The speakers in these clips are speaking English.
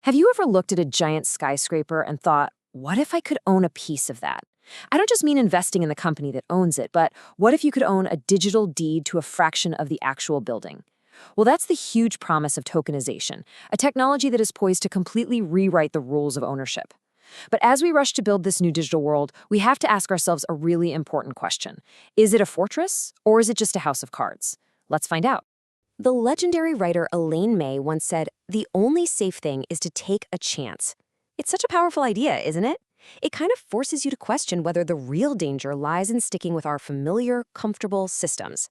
Have you ever looked at a giant skyscraper and thought, what if I could own a piece of that? I don't just mean investing in the company that owns it, but what if you could own a digital deed to a fraction of the actual building? Well, that's the huge promise of tokenization, a technology that is poised to completely rewrite the rules of ownership. But as we rush to build this new digital world, we have to ask ourselves a really important question. Is it a fortress, or is it just a house of cards? Let's find out. The legendary writer Elaine May once said, "The only safe thing is to take a chance." It's such a powerful idea, isn't it? It kind of forces you to question whether the real danger lies in sticking with our familiar, comfortable systems.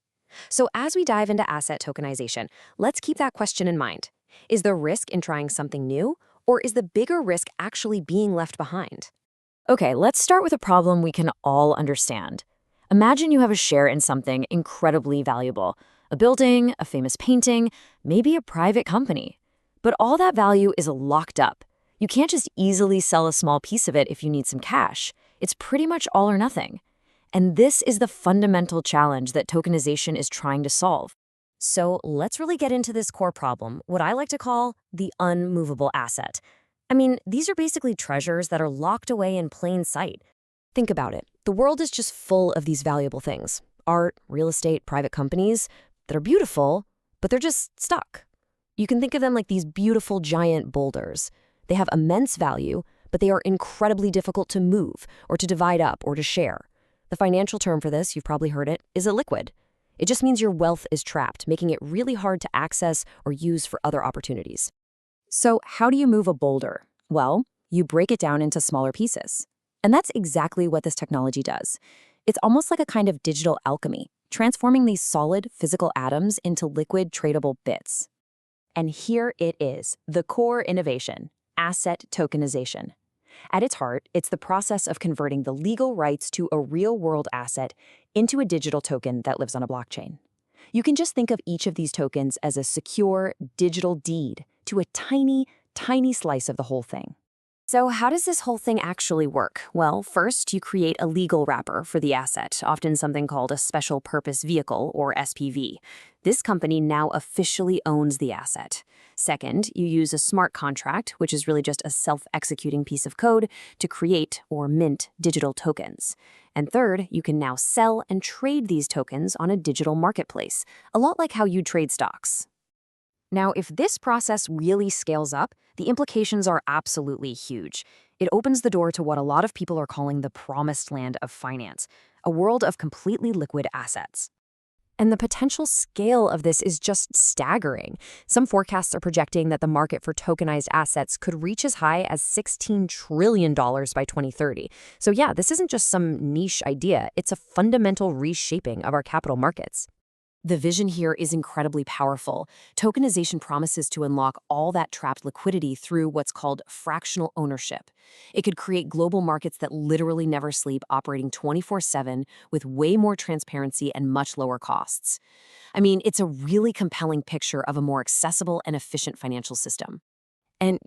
So as we dive into asset tokenization, let's keep that question in mind. Is there risk in trying something new, or is the bigger risk actually being left behind? Okay, let's start with a problem we can all understand. Imagine you have a share in something incredibly valuable. A building, a famous painting, maybe a private company. But all that value is locked up. You can't just easily sell a small piece of it if you need some cash. It's pretty much all or nothing. And this is the fundamental challenge that tokenization is trying to solve. So let's really get into this core problem, what I like to call the unmovable asset. I mean, these are basically treasures that are locked away in plain sight. Think about it. The world is just full of these valuable things. Art, real estate, private companies that are beautiful, but they're just stuck. You can think of them like these beautiful giant boulders. They have immense value, but they are incredibly difficult to move or to divide up or to share. The financial term for this, you've probably heard it, is illiquid. It just means your wealth is trapped, making it really hard to access or use for other opportunities. So how do you move a boulder? Well, you break it down into smaller pieces. And that's exactly what this technology does. It's almost like a kind of digital alchemy, transforming these solid physical atoms into liquid tradable bits. And here it is, the core innovation, asset tokenization. At its heart, it's the process of converting the legal rights to a real-world asset into a digital token that lives on a blockchain. You can just think of each of these tokens as a secure digital deed to a tiny, tiny slice of the whole thing. So how does this whole thing actually work? Well, first, you create a legal wrapper for the asset, often something called a special purpose vehicle, or SPV. This company now officially owns the asset. Second, you use a smart contract, which is really just a self-executing piece of code, to create or mint digital tokens. And third, you can now sell and trade these tokens on a digital marketplace, a lot like how you trade stocks. Now, if this process really scales up, the implications are absolutely huge. It opens the door to what a lot of people are calling the promised land of finance, a world of completely liquid assets. And the potential scale of this is just staggering. Some forecasts are projecting that the market for tokenized assets could reach as high as $16 trillion by 2030. So yeah, this isn't just some niche idea, it's a fundamental reshaping of our capital markets. The vision here is incredibly powerful. Tokenization promises to unlock all that trapped liquidity through what's called fractional ownership. It could create global markets that literally never sleep, operating 24/7 with way more transparency and much lower costs. I mean, it's a really compelling picture of a more accessible and efficient financial system. And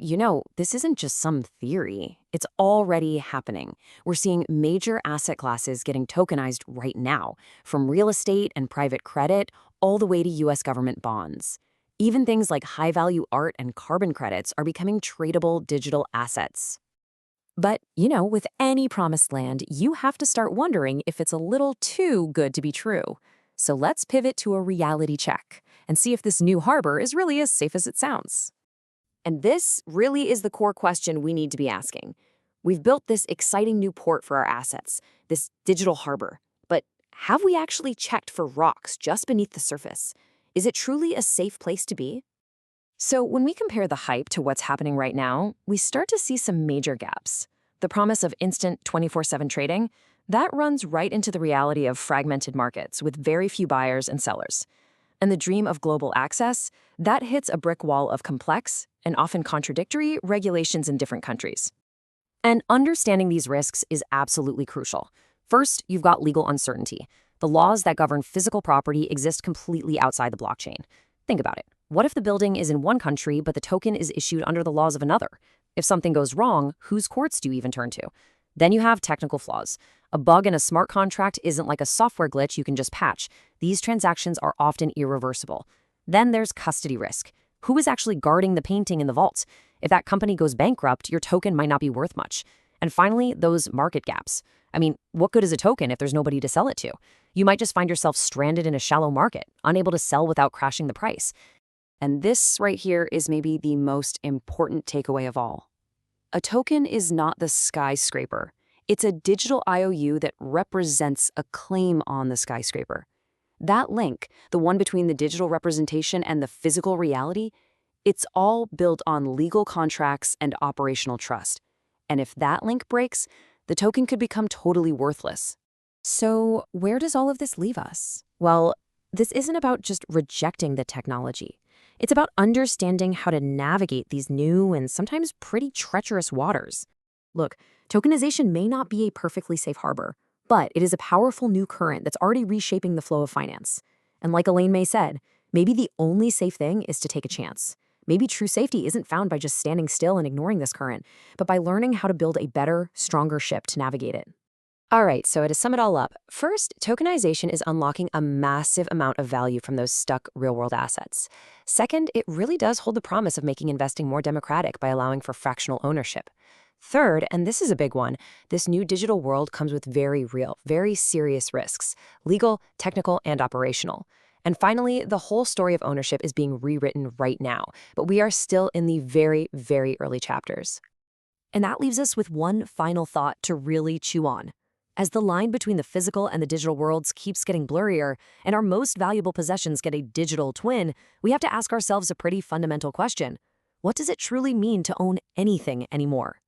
this isn't just some theory. It's already happening. We're seeing major asset classes getting tokenized right now, from real estate and private credit all the way to US government bonds. Even things like high-value art and carbon credits are becoming tradable digital assets. But, with any promised land, you have to start wondering if it's a little too good to be true. So let's pivot to a reality check and see if this new harbor is really as safe as it sounds. And this really is the core question we need to be asking. We've built this exciting new port for our assets, this digital harbor. But have we actually checked for rocks just beneath the surface? Is it truly a safe place to be? So when we compare the hype to what's happening right now, we start to see some major gaps. The promise of instant 24/7 trading, that runs right into the reality of fragmented markets with very few buyers and sellers. And the dream of global access, that hits a brick wall of complex and often contradictory regulations in different countries. And understanding these risks is absolutely crucial. First, you've got legal uncertainty. The laws that govern physical property exist completely outside the blockchain. Think about it. What if the building is in one country, but the token is issued under the laws of another? If something goes wrong, whose courts do you even turn to? Then you have technical flaws. A bug in a smart contract isn't like a software glitch you can just patch. These transactions are often irreversible. Then there's custody risk. Who is actually guarding the painting in the vault? If that company goes bankrupt, your token might not be worth much. And finally, those market gaps. I mean, what good is a token if there's nobody to sell it to? You might just find yourself stranded in a shallow market, unable to sell without crashing the price. And this right here is maybe the most important takeaway of all. A token is not the skyscraper. It's a digital IOU that represents a claim on the skyscraper. That link, the one between the digital representation and the physical reality, it's all built on legal contracts and operational trust. And if that link breaks, the token could become totally worthless. So where does all of this leave us? Well, this isn't about just rejecting the technology. It's about understanding how to navigate these new and sometimes pretty treacherous waters. Look, tokenization may not be a perfectly safe harbor, but it is a powerful new current that's already reshaping the flow of finance. And like Elaine May said, maybe the only safe thing is to take a chance. Maybe true safety isn't found by just standing still and ignoring this current, but by learning how to build a better, stronger ship to navigate it. All right, so to sum it all up, first, tokenization is unlocking a massive amount of value from those stuck real-world assets. Second, it really does hold the promise of making investing more democratic by allowing for fractional ownership. Third, and this is a big one, this new digital world comes with very real, very serious risks, legal, technical, and operational. And finally, the whole story of ownership is being rewritten right now, but we are still in the very, very early chapters. And that leaves us with one final thought to really chew on. As the line between the physical and the digital worlds keeps getting blurrier, and our most valuable possessions get a digital twin, we have to ask ourselves a pretty fundamental question. What does it truly mean to own anything anymore?